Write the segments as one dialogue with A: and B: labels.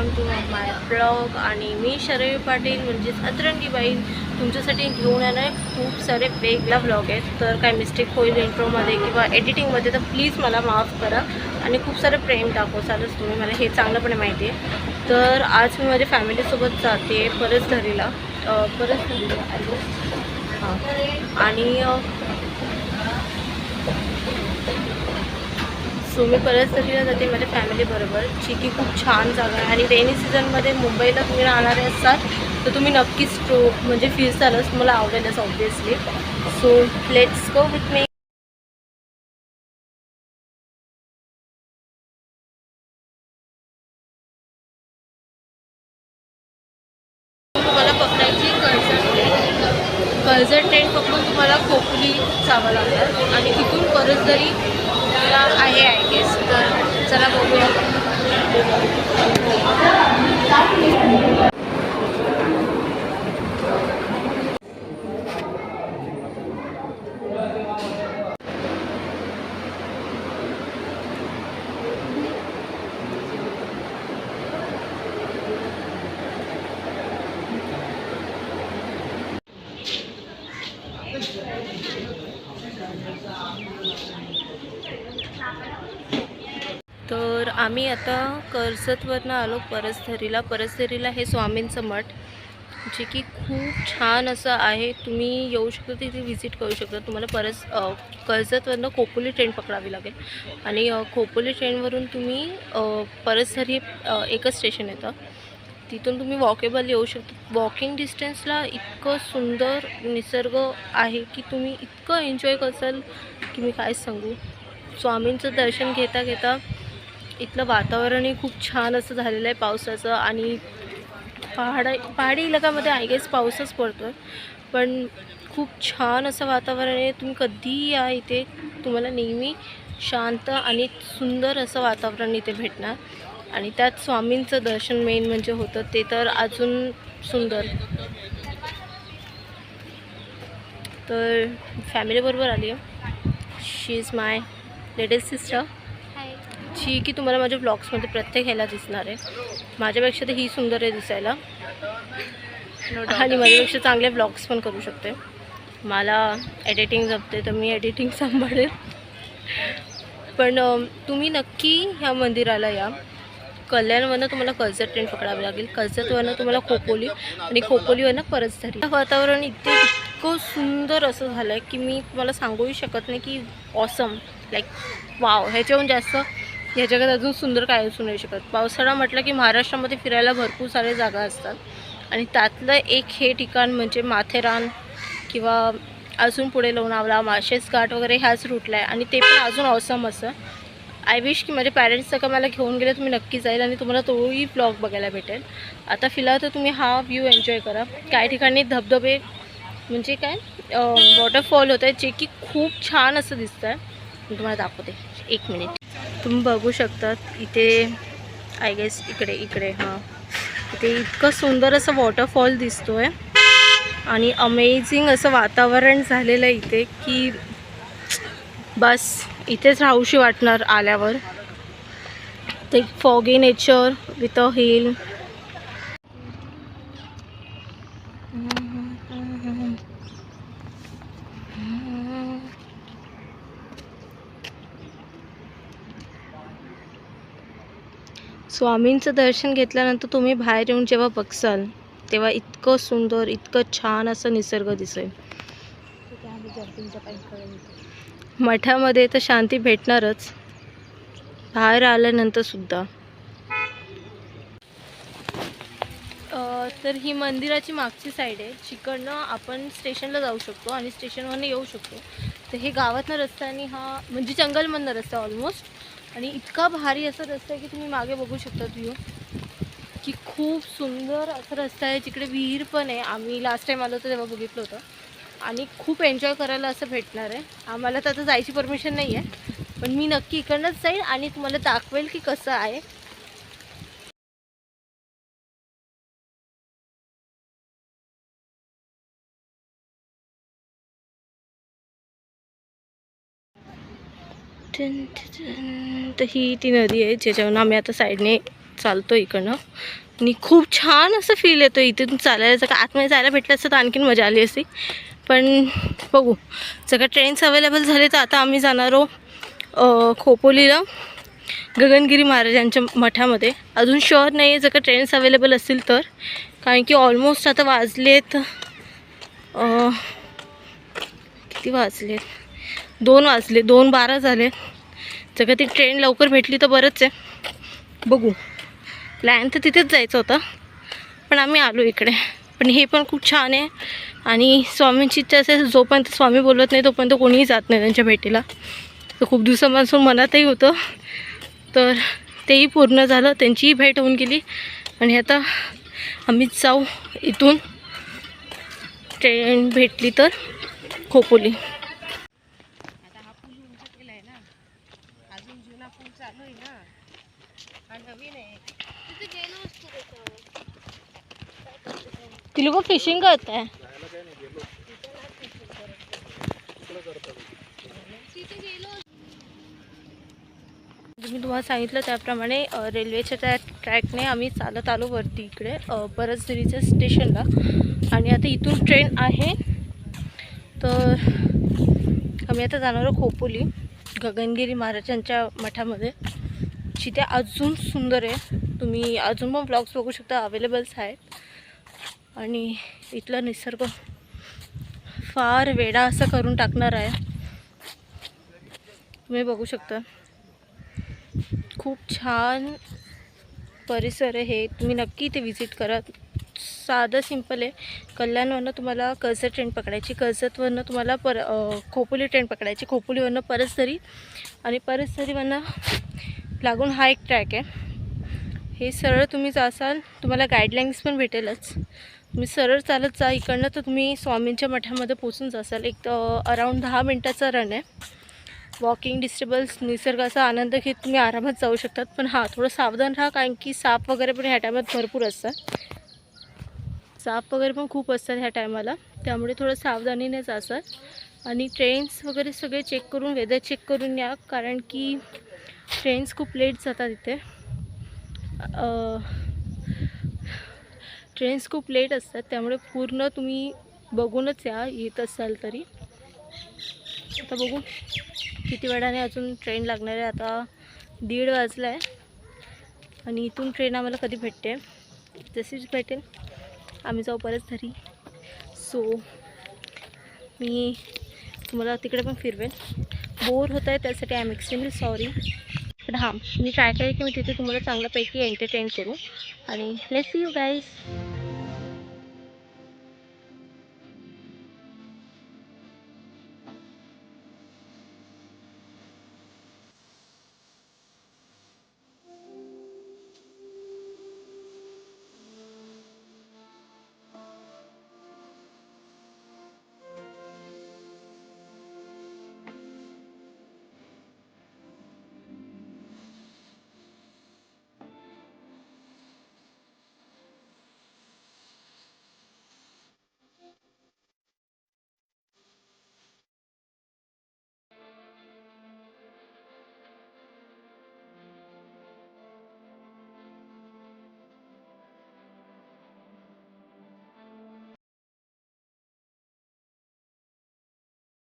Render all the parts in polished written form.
A: Welcome to my blog. आणि मी शरयू पाटील म्हणजेच अतरंगीबाई तुमच्यासाठी घेऊन येणार खूप सारे वेगळा ब्लॉग आहेत. तर काय मिस्टेक होईल इंट्रोमध्ये किंवा एडिटिंगमध्ये तर प्लीज मला माफ करा आणि खूप सारं प्रेम दाखवसालच तुम्ही, मला हे चांगलंपणे माहिती आहे. तर आज मी माझ्या फॅमिलीसोबत जाते परसधरीला हां. आणि सो मी परसधरीला जाते माझ्या फॅमिलीबरोबर, जी की खूप छान जागा आहे. आणि रेनी सीझनमध्ये मुंबईला तुम्ही राहणारे असाल तर तुम्ही नक्कीच म्हणजे फिरसालच, तुम्हाला आवडेलच obviously. So let's go with me. तुम्हाला पकडायची कर्जत ट्रेन पकडून तुम्हाला खोपोली जावं लागतं आणि तिथून परसधरीला आहे आय गेस. तर चला बघूया. तर आम्ही आता कर्जतवरनं आलो परसधरीला हे स्वामींचं मठ, जे की खूप छान असं आहे. तुम्ही येऊ शकता, तिथे व्हिजिट करू शकता. तुम्हाला कर्जतवरनं खोपोली ट्रेन पकडावी लागेल आणि खोपोली ट्रेनवरून तुम्ही परसधरी एकच स्टेशन येतं, तिथून तुम्ही वॉकेबल येऊ शकता. वॉकिंग डिस्टन्सला इतकं सुंदर निसर्ग आहे की तुम्ही इतकं एन्जॉय करसाल की मी काय सांगू. स्वामींचं दर्शन घेता घेता इथलं वातावरणही खूप छान असं झालेलं आहे पावसाचं. आणि पहाडी इलाक्यामध्ये आय गेस पाऊसच पडतो आहे, पण खूप छान असं वातावरण आहे. तुम्ही कधीही या इथे, तुम्हाला नेहमी शांत आणि सुंदर असं वातावरण इथे भेटणार. आणि त्यात स्वामींचं दर्शन मेन म्हणजे होतं ते तर अजून सुंदर. तर फॅमिलीबरोबर आली आहे. शी इज माय लिटल सिस्टर, जी की तुम्हाला माझ्या ब्लॉग्समध्ये प्रत्येक ह्याला दिसणार आहे. माझ्यापेक्षा तर ही सुंदर आहे दिसायला आणि माझ्यापेक्षा चांगले ब्लॉग्स पण करू शकते. मला एडिटिंग जमते तर मी एडिटिंग सांभाळेल. पण तुम्ही नक्की ह्या मंदिराला या. कल्याणवरनं तुम्हाला कर्जत ट्रेन पकडावी लागेल, कर्जतवरनं तुम्हाला खोपोली आणि खोपोलीवरनं परसधरी. वातावरण इतकं सुंदर असं झालं आहे की मी तुम्हाला सांगूही शकत नाही की ऑसम, लाईक वाव. ह्याच्याहून जास्त ह्या जगात अजून सुंदर काय असू नाही शकत. पावसाळा म्हटलं की महाराष्ट्रामध्ये फिरायला भरपूर सारे जागा असतात आणि त्यातलं एक हे ठिकाण म्हणजे माथेरान किंवा अजून पुढे लोणावळा, माळशेज घाट वगैरे ह्याच रूटला आहे. आणि ते पण अजून ऑसम असं. आय विश की माझ्या पॅरेंट्स सगळं मला घेऊन गेले तर मी नक्की जाईल आणि तुम्हाला तोही ब्लॉग बघायला भेटेल. आता फिलहाल तर तुम्ही हा व्ह्यू एन्जॉय करा. काही ठिकाणी धबधबे म्हणजे काय वॉटरफॉल होत आहे, जे की खूप छान असं दिसतं आहे. मी तुम्हाला दाखवते, एक मिनिट. तुम्ही बघू शकतात इथे आय गेस इकडे हां, इथे इतकं सुंदर असं वॉटरफॉल दिसतो आहे आणि अमेझिंग असं वातावरण झालेलं आहे इथे की बस इथेच राहूशी वाटणार आल्यावर. ते foggy nature with a hill. स्वामींचं दर्शन घेतल्यानंतर तुम्ही बाहेर येऊन जेव्हा बघसाल तेव्हा इतकं सुंदर, इतकं छान असं निसर्ग दिसेल. मठामध्ये तर शांती भेटणारच, बाहेर आल्यानंतर सुद्धा. तर ही मंदिराची मागची साईड आहे, जिकडनं आपण स्टेशनला जाऊ शकतो आणि स्टेशनवरनं येऊ शकतो. तर हे गावातनं रस्ता आणि हा म्हणजे जंगलमधनं रस्ता ऑलमोस्ट. आणि इतका भारी असा रस्ता आहे की तुम्ही मागे बघू शकता व्ह्यू की खूप सुंदर असा रस्ता आहे, जिकडे विहीर पण आहे. आम्ही लास्ट टाईम आलो होतो तेव्हा बघितलं होतं. आणि खूप एन्जॉय करायला असं भेटणार आहे. आम्हाला तर आता जायची परमिशन नाही आहे, पण मी नक्की इकडनंच जाईल आणि तुम्हाला दाखवेल की कसं आहे. तर ही ती नदी आहे ज्याच्यावरून आम्ही आता साईडने चालतो इकडनं आणि खूप छान असं फील येतो इथून चालायला. जर का आतमध्ये जायला भेटलं असतं तर आणखीन मजा आली असती, पण बघू. जर का ट्रेन्स अवेलेबल झाले तर आता आम्ही जाणार आहोत खोपोलीला गगनगिरी महाराजांच्या मठामध्ये. अजून शुअर नाही आहे जर का ट्रेन्स अवेलेबल असतील तर, कारण की ऑलमोस्ट आता वाजलेत किती वाजलेत, 2 वाजले, 2:12 झाले. जर का ती ट्रेन लवकर भेटली तर बरंच आहे. बघू. प्लॅन तर तिथेच जायचं होतं, पण आम्ही आलो इकडे. पण हे पण खूप छान आहे आणि स्वामींची इच्छा असेल जोपर्यंत स्वामी बोलत नाही तोपर्यंत कोणीही जात नाही त्यांच्या भेटीला. तर खूप दिवसापासून मनातही होतं, तर तेही पूर्ण झालं, त्यांचीही भेट होऊन गेली. आणि आता आम्ही जाऊ इथून, ट्रेन भेटली तर खोपोली.
B: आता हा पूल उंच केला आहे ना, अजून जुना पूल चालू आहे ना, हा नवीन आहे. तिथे गेलो असतो त्याच्यावर.
A: ती लोक फिशिंग करत आहे. मी तुम्हाला सांगितलं त्याप्रमाणे रेल्वेच्या त्या ट्रॅकने आम्ही चालत आलो वरती इकडे परसदरीच्या स्टेशनला. आणि आता इथून ट्रेन आहे, तर आम्ही आता जाणार आहोत खोपोली गगनगिरी महाराजांच्या मठामध्ये, जिथे अजून सुंदर आहे. तुम्ही अजून पण ब्लॉग्स बघू शकता, अवेलेबल्स आहेत. आणि इथला निसर्ग फार वेडा असा करून टाकणार आहे, तुम्ही बघू शकता. खूप छान परिसर आहे हे, तुम्ही नक्की इथे व्हिजिट करा. साधं सिंपल आहे. कल्याणवरनं तुम्हाला कर्जत ट्रेन पकडायची, कर्जतवरनं तुम्हाला खोपोली ट्रेन पकडायची, खोपोलीवरनं परसदरी, आणि परसदरीवरनं लागून हा एक ट्रॅक आहे. हे सरळ तुम्ही जासाल, तुम्हाला गाईडलाईन्स पण भेटेलच. तुम्ही सरळ चालत जा इकडनं तर तुम्ही स्वामींच्या मठामध्ये पोचून जासाल. एक अराऊंड 10 मिनटाचा रन आहे. वॉकिंग डिस्टर्बन्स, निसर्गाचा आनंद घेत तुम्ही आरामात जाऊ शकतात. पण हां, थोडं सावधान राहा, कारण की साप वगैरे पण ह्या टायमात भरपूर असतात. साप वगैरे पण खूप असतात ह्या टायमाला, त्यामुळे थोडं सावधानीने जासाल. आणि ट्रेन्स वगैरे सगळे चेक करून, वेदर चेक करून या, कारण की ट्रेन्स खूप लेट जातात इथे. ट्रेन्स खूप लेट असतात, त्यामुळे पूर्ण तुम्ही बघूनच या येत असाल तरी. आता बघू किती वेळाने अजून ट्रेन लागणार आहे. आता 1:30 वाजला आहे आणि इथून ट्रेन आम्हाला कधी भेटते, जशीच भेटेल आम्ही जाऊ परत घरी. सो मी तुम्हाला तिकडे पण फिरवेन. बोर होत आहे त्यासाठी आय एम एक्स्ट्रीमली सॉरी. पण हां, मी ट्राय करेन की मी तिथे तुम्हाला चांगल्यापैकी एंटरटेन करू. आणि लेट्स सी यू गाईज.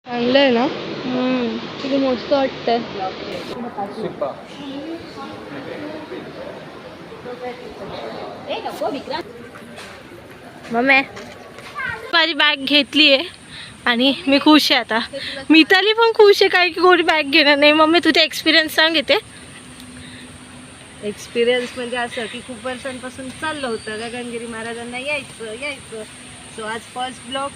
A: चांगलं आहे ना, किती मस्त वाटतंय. मम्मी माझी बॅग घेतली आहे आणि मी खुश आहे. आता मिताली पण खुश आहे, काय की कोणी बॅग घेणार नाही. मम्मी तुझा एक्सपिरियन्स सांग इथे.
B: एक्सपिरियन्स म्हणजे असं की खूप वर्षांपासून चाललं होतं गगनगिरी महाराजांना यायचं. सो आज फर्स्ट ब्लॉग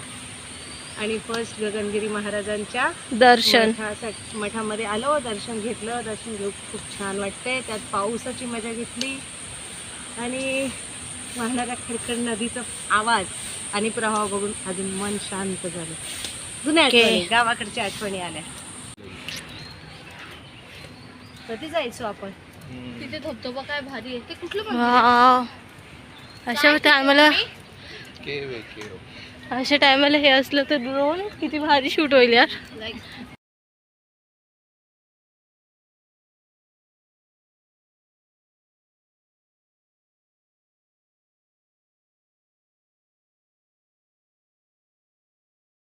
B: आणि फर्स्ट गगनगिरी महाराजांच्या
A: दर्शन
B: मठामध्ये आलो, दर्शन घेतलं. दर्शन घेऊन खूप छान वाटते. त्यात पावसाची मजा घेतली आणि वाहणाऱ्या खडखड नदीचा आवाज आणि प्रवाह बघून अजून मन शांत झालं. जुन्या आठवणी, गावाकडच्या आठवणी आल्या. कधी जायचो आपण तिथे, धबधबा काय भारी आहे. ते कुठलं
A: अशा टायमाला हे असलं तर ड्रोन किती भारी शूट होईल यार.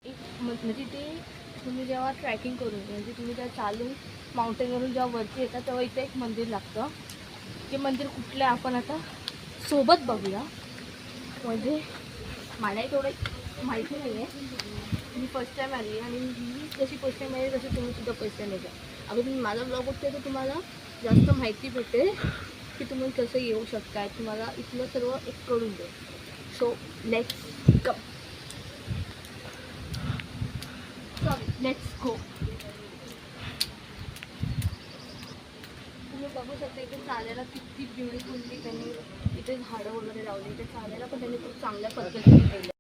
A: म्हणजे ते तुम्ही जेव्हा ट्रॅकिंग करून म्हणजे तुम्ही त्या चालून माउंटेनवरून जेव्हा वरती येतात तेव्हा इथे एक मंदिर लागतं. ते मंदिर कुठलं आपण आता सोबत बघूया. म्हणजे मलाही थोडं माहिती नाही आहे. मी फर्स्ट टाईम आली आणि मी जशी फर्स्ट टाईम आली तशी तुम्ही सुद्धा फर्स्ट टाईम येता. अगं तुम्ही माझा ब्लॉग बघते तर तुम्हाला जास्त माहिती भेटेल की तुम्ही कसं येऊ शकताय. तुम्हाला इथलं सर्व एक कळून दे. So let's go. Let's go. तुम्ही बघू शकता इथे चालायला किती ब्युटिफुल्ली त्यांनी इथे झाडं वगैरे लावली. इथे चालायला पण त्यांनी खूप चांगल्या पद्धतीने केलं.